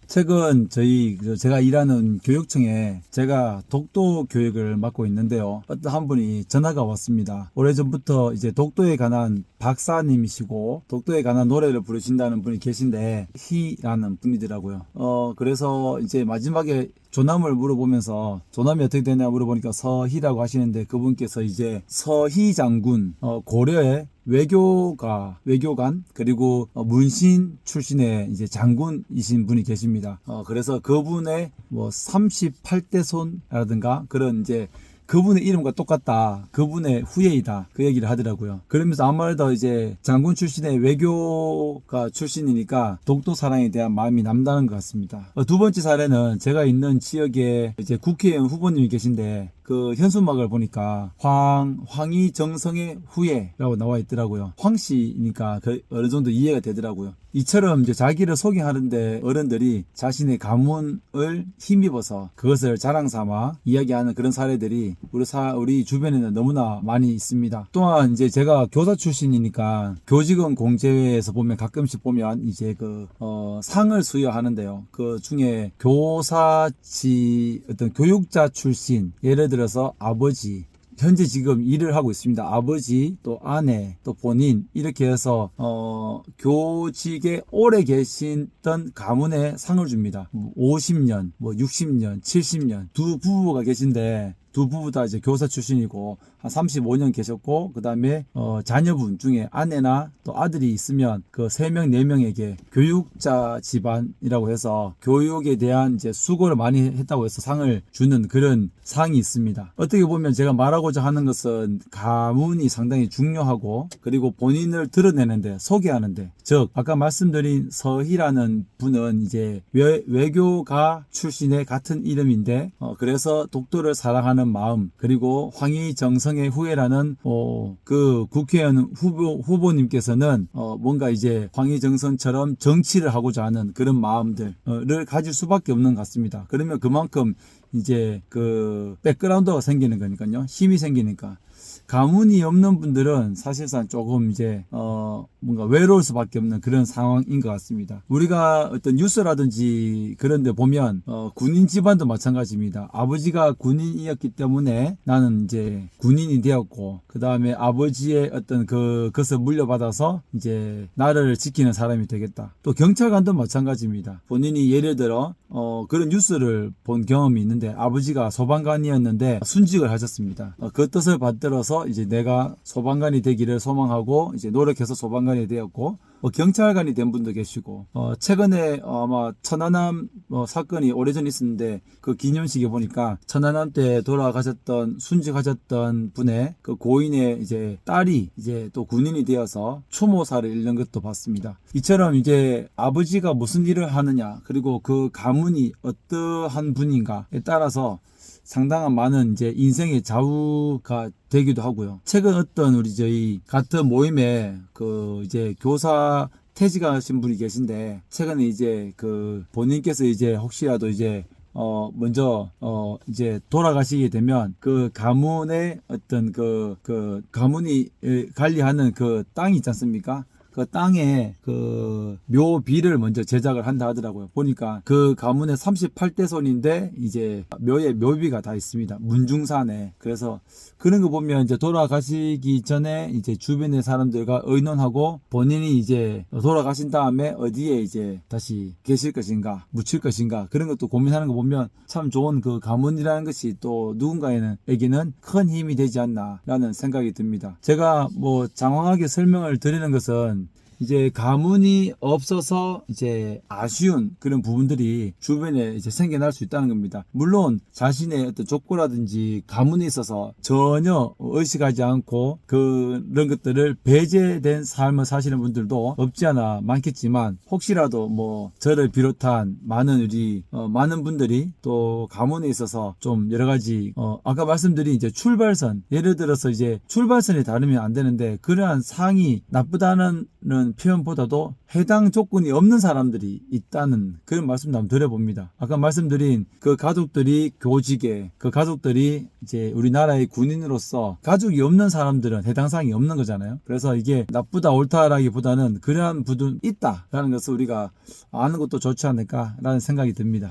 최근 제가 일하는 교육청에 제가 독도 교육을 맡고 있는데요. 어떤 한 분이 전화가 왔습니다. 오래전부터 이제 독도에 관한 박사님이시고 독도에 관한 노래를 부르신다는 분이 계신데 희라는 분이더라고요. 그래서 이제 마지막에 조남을 물어보면서 조남이 어떻게 되냐 물어보니까 서희라고 하시는데, 그분께서 이제 서희 장군, 고려의 외교관, 그리고 문신 출신의 이제 장군이신 분이 계십니다. 그래서 그분의 뭐 38대 손이라든가 그런 이제 그분의 이름과 똑같다, 그분의 후예이다, 그 얘기를 하더라고요. 그러면서 아무래도 이제 장군 출신의 외교가 출신이니까 독도 사랑에 대한 마음이 남다른 것 같습니다. 두 번째 사례는 제가 있는 지역에 이제 국회의원 후보님이 계신데, 그 현수막을 보니까 황희 정성의 후예라고 나와 있더라고요. 황씨니까 어느 정도 이해가 되더라고요. 이처럼 이제 자기를 소개하는데 어른들이 자신의 가문을 힘입어서 그것을 자랑 삼아 이야기하는 그런 사례들이 우리 주변에는 너무나 많이 있습니다. 또한 이제 제가 교사 출신이니까 교직원 공제회에서 보면 가끔씩 보면 이제 상을 수여하는데요. 그 중에 교사지 어떤 교육자 출신, 예를 들어서 아버지, 현재 지금 일을 하고 있습니다. 아버지, 또 아내, 또 본인, 이렇게 해서 교직에 오래 계시던 가문에 상을 줍니다. 50년, 60년, 70년 두 부부가 계신데, 두 부부 다 이제 교사 출신이고 한 35년 계셨고, 그 다음에 자녀분 중에 아내나 또 아들이 있으면 그 3명 4명에게 교육자 집안이라고 해서 교육에 대한 이제 수고를 많이 했다고 해서 상을 주는 그런 상이 있습니다. 어떻게 보면 제가 말하고자 하는 것은 가문이 상당히 중요하고, 그리고 본인을 드러내는데, 소개하는데, 즉 아까 말씀드린 서희라는 분은 이제 외교가 출신의 같은 이름인데, 그래서 독도를 사랑하는 마음, 그리고 황희 정성의 후예라는 그 국회의원 후보님께서는 뭔가 이제 황희 정성처럼 정치를 하고자 하는 그런 마음들을 가질 수밖에 없는 것 같습니다. 그러면 그만큼 이제 그 백그라운드가 생기는 거니까요. 힘이 생기니까. 가문이 없는 분들은 사실상 조금 이제 뭔가 외로울 수밖에 없는 그런 상황인 것 같습니다. 우리가 어떤 뉴스라든지 그런 데 보면 군인 집안도 마찬가지입니다. 아버지가 군인이었기 때문에 나는 이제 군인이 되었고, 그 다음에 아버지의 어떤 그것을 물려받아서 이제 나라를 지키는 사람이 되겠다. 또 경찰관도 마찬가지입니다. 본인이 예를 들어 그런 뉴스를 본 경험이 있는데, 아버지가 소방관이었는데 순직을 하셨습니다. 그 뜻을 받들어서 이제 내가 소방관이 되기를 소망하고 이제 노력해서 소방관이 되었고, 경찰관이 된 분도 계시고, 최근에 아마 천안함 사건이 오래전에 있었는데, 그 기념식에 보니까 천안함 때 돌아가셨던 순직하셨던 분의 그 고인의 이제 딸이 이제 또 군인이 되어서 추모사를 읽는 것도 봤습니다. 이처럼 이제 아버지가 무슨 일을 하느냐, 그리고 그 가문이 어떠한 분인가에 따라서 상당한 많은 이제 인생의 좌우가 되기도 하고요. 최근 어떤 저희 같은 모임에 이제 교사 퇴직하신 분이 계신데, 최근에 이제 본인께서 이제 혹시라도 이제 먼저 이제 돌아가시게 되면 그 가문의 어떤 가문이 관리하는 그 땅이 있지 않습니까? 그 땅에 묘비를 먼저 제작을 한다 하더라고요. 보니까 그 가문의 38대 손인데 이제 묘에 묘비가 다 있습니다. 문중산에. 그래서 그런 거 보면 이제 돌아가시기 전에 이제 주변의 사람들과 의논하고, 본인이 이제 돌아가신 다음에 어디에 이제 다시 계실 것인가, 묻힐 것인가, 그런 것도 고민하는 거 보면 참 좋은 그 가문이라는 것이 또 누군가에게는 큰 힘이 되지 않나라는 생각이 듭니다. 제가 장황하게 설명을 드리는 것은 이제 가문이 없어서 이제 아쉬운 그런 부분들이 주변에 이제 생겨날 수 있다는 겁니다. 물론 자신의 어떤 족보라든지 가문에 있어서 전혀 의식하지 않고 그런 것들을 배제된 삶을 사시는 분들도 없지 않아 많겠지만, 혹시라도 저를 비롯한 많은 분들이 또 가문에 있어서 좀 여러 가지 아까 말씀드린 이제 출발선, 예를 들어서 이제 출발선이 다르면 안 되는데, 그러한 상이 나쁘다는 표현보다도 해당 조건이 없는 사람들이 있다는 그런 말씀도 한번 드려봅니다. 아까 말씀드린 그 가족들이 교직에, 그 가족들이 이제 우리나라의 군인으로서 가족이 없는 사람들은 해당 사항이 없는 거잖아요. 그래서 이게 나쁘다 옳다라기보다는 그러한 부분이 있다라는 것을 우리가 아는 것도 좋지 않을까라는 생각이 듭니다.